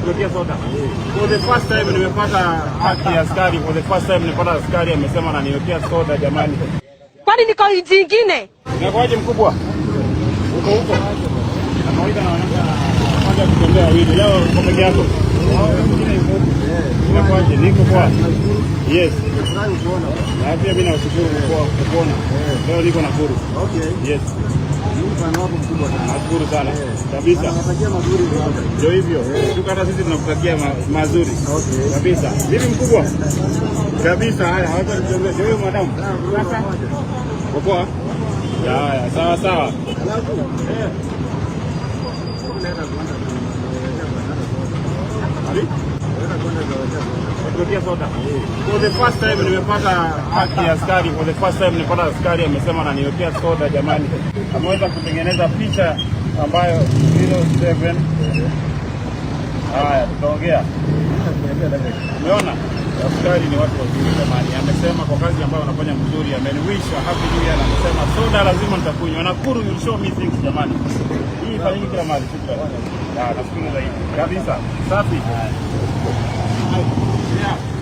kuwekea soda. For the first time nimepata haki ya askari. For the first time nimepata askari amesema ananiwekea soda jamani. Kwani niko nchi nyingine? Unakuaje mkubwa? Huko. Anaoita na wanaanza kutembea wawili. Leo uko peke yako. Unakuaje? Niko poa. Yes. Na pia mimi nashukuru kwa kuona. Leo niko Nakuru. Okay. Yes. Nashukuru sana. Kabisa. Natakia mazuri sana. Ndio hivyo. Tuko hata sisi tunakutakia mazuri. Okay. Kabisa. Vipi mkubwa? Kabisa. Haya, hata nitembee. Ndio madam. Sasa. Poa. Haya, sawa sawa. For the first time nimepata haki ya askari. For the first time nimepata askari amesema ananiwekea soda jamani. Ameweza kutengeneza picha ambayo 07. Haya, tutaongea. Umeona? Askari ni watu wazuri jamani. Amesema kwa kazi ambayo wanafanya mzuri, ameniwish happy new year, amesema soda lazima nitakunywa. Nakuru you show me things jamani. Hii fanyiki kila mahali. Shukrani. Nashukuru zaidi. Kabisa. Safi. Yeah.